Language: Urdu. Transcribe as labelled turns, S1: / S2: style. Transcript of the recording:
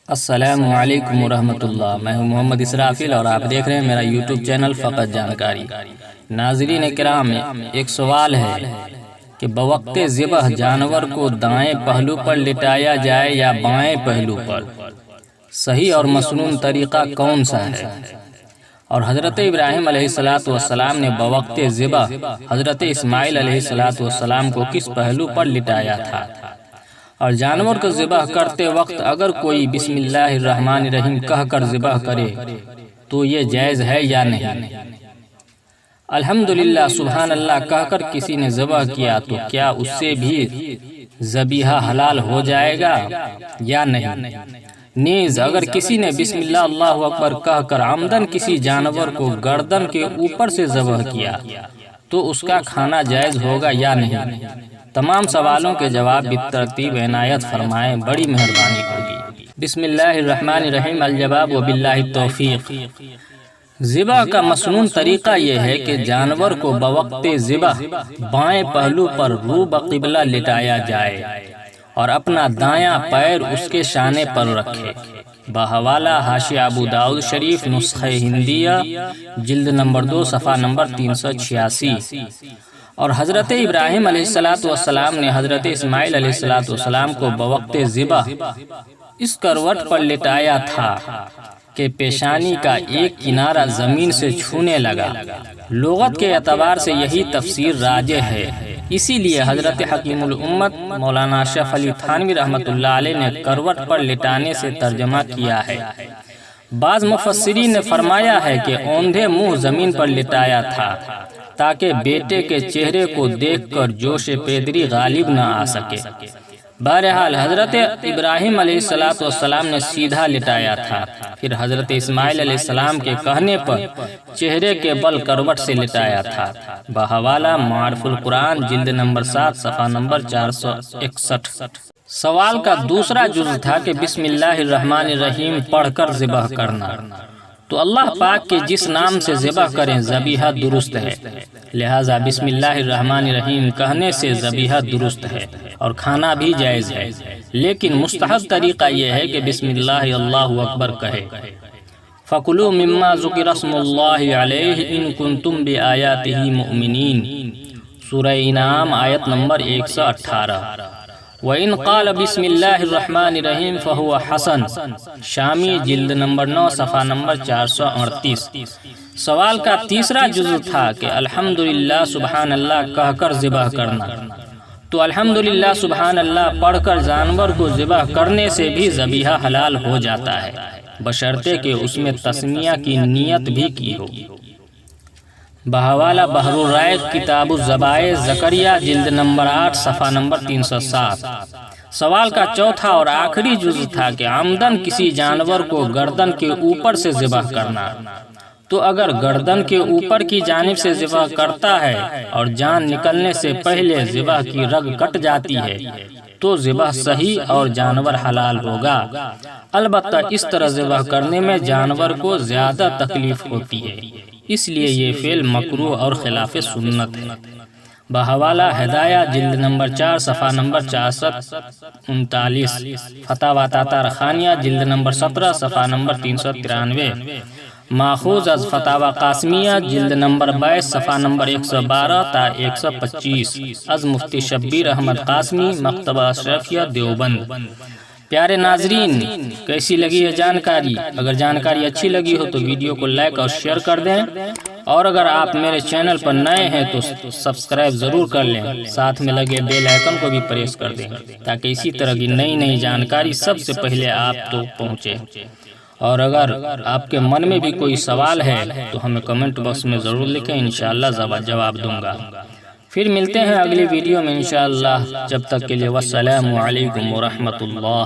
S1: السلام علیکم ورحمۃ اللہ۔ میں ہوں محمد اسرافیل اور آپ دیکھ رہے ہیں میرا یوٹیوب چینل فقط جانکاری۔ ناظرین کرام، ایک سوال ہے کہ بوقت ذبح جانور کو دائیں پہلو پر لٹایا جائے یا بائیں پہلو پر؟ صحیح اور مسنون طریقہ کون سا ہے؟ اور حضرت ابراہیم علیہ السلام نے بوقت ذبح حضرت اسماعیل علیہ السلام کو کس پہلو پر لٹایا تھا؟ اور جانور کو ذبح کرتے وقت اگر کوئی بسم اللہ الرحمن الرحیم کہہ کر ذبح کرے تو یہ جائز ہے یا نہیں؟ الحمدللہ سبحان اللہ کہہ کر کسی نے ذبح کیا تو کیا اس سے بھی ذبیحہ حلال ہو جائے گا یا نہیں؟ نیز اگر کسی نے بسم اللہ اللہ اکبر کہہ کر عمدن کسی جانور کو گردن کے اوپر سے ذبح کیا تو اس کا کھانا جائز ہوگا یا نہیں؟ تمام سوالوں کے جواب بالترتیب عنایت فرمائیں، بڑی مہربانی ہوگی۔ بسم اللہ الرحمن الرحیم۔ الجواب وباللہ التوفیق۔ ذبح کا مسنون طریقہ یہ ہے کہ جانور کو بوقت ذبح بائیں پہلو پر رو بقبلہ لٹایا جائے اور اپنا دایاں پیر اس کے شانے پر رکھے۔ بحوالہ حاشیہ ابو داؤد شریف، نسخہ ہندیہ، جلد نمبر 2، صفحہ نمبر 386۔ اور حضرت ابراہیم علیہ السلام نے حضرت اسماعیل علیہ السلام کو بوقت ذبح اس کروٹ پر لٹایا تھا کہ پیشانی کا ایک کنارہ زمین سے چھونے لگا۔ لغت کے اعتبار سے یہی تفسیر راجح ہے، اسی لیے حضرت حکیم الامت مولانا اشرف علی تھانوی رحمۃ اللہ علیہ نے کروٹ پر لٹانے سے ترجمہ کیا ہے۔ بعض مفسرین نے فرمایا ہے کہ اوندھے منہ زمین پر لٹایا تھا تاکہ بیٹے کے چہرے کو دیکھ کر جوش پیدری غالب نہ آ سکے۔ بہرحال حضرت ابراہیم علیہ السلام نے سیدھا لٹایا تھا، پھر حضرت اسماعیل علیہ السلام کے کہنے پر چہرے کے بل کروٹ سے لٹایا تھا۔ بحوالہ معارف القرآن، جلد نمبر 7، صفحہ نمبر 461۔ سوال کا دوسرا جز تھا کہ بسم اللہ الرحمن الرحیم پڑھ کر ذبح کرنا، تو اللہ پاک کے جس نام سے ذبح کریں ذبیحہ درست ہے، لہٰذا بسم اللہ الرحمن الرحیم کہنے سے ذبیحہ درست ہے اور کھانا بھی جائز ہے، لیکن مستحب طریقہ یہ ہے کہ بسم اللہ اللہ اکبر کہے۔ فَكُلُوا مِمَّا ذُكِرَ اسْمُ اللَّهِ عَلَيْهِ إِن كُنتُم بِآيَاتِهِ مُؤْمِنِينَ، سورہ انعام آیت نمبر 118۔ وَإِن قَالَ بِسْمِ اللَّهِ الرَّحْمَنِ الرَّحِيمِ فَهُوَ حَسَن، شامی، جلد نمبر 9، صفحہ نمبر 438۔ سوال کا تیسرا جزء تھا کہ الحمدللہ سبحان اللہ کہہ کر ذبح کرنا، تو الحمدللہ سبحان اللہ پڑھ کر جانور کو ذبح کرنے سے بھی ذبیحہ حلال ہو جاتا ہے، بشرطے کہ اس میں تسمیہ کی نیت بھی کی ہو۔ بحوالہ بحر الرائق، کتاب الذبائح، زکریا، جلد نمبر 8، صفحہ نمبر 307۔ سوال کا چوتھا اور آخری جز تھا کہ عمدن کسی جانور کو گردن کے اوپر سے ذبح کرنا، تو اگر گردن کے اوپر کی جانب سے ذبح کرتا ہے اور جان نکلنے سے پہلے ذبح کی رگ کٹ جاتی ہے تو ذبح صحیح اور جانور حلال ہوگا، البتہ اس طرح ذبح کرنے میں جانور کو زیادہ تکلیف ہوتی ہے، اس لیے یہ فعل مکروہ اور خلاف سنت ہے۔ بحوالہ ہدایہ، جلد نمبر 4، صفحہ نمبر 439۔ فتاوی تاتار خانیہ، جلد نمبر 17، صفحہ نمبر 393۔ ماخوذ از فتاوی قاسمیہ، جلد نمبر 22، صفحہ نمبر 112 تا 125، از مفتی شبیر احمد قاسمی، مکتبہ اشرفیہ دیوبند۔ پیارے ناظرین، کیسی لگی ہے جانکاری؟ اگر جانکاری اچھی لگی ہو تو ویڈیو کو لائک اور شیئر کر دیں، اور اگر آپ میرے چینل پر نئے ہیں تو سبسکرائب ضرور کر لیں، ساتھ میں لگے بیل آئیکن کو بھی پریس کر دیں تاکہ اسی طرح کی نئی جانکاری سب سے پہلے آپ تک پہنچے۔ اور اگر آپ کے من میں بھی کوئی سوال ہے تو ہمیں کمنٹ باکس میں ضرور لکھیں، انشاءاللہ جواب دوں گا۔ پھر ملتے ہیں اگلی ویڈیو میں انشاءاللہ، جب تک کے لیے والسلام علیکم ورحمۃ اللہ۔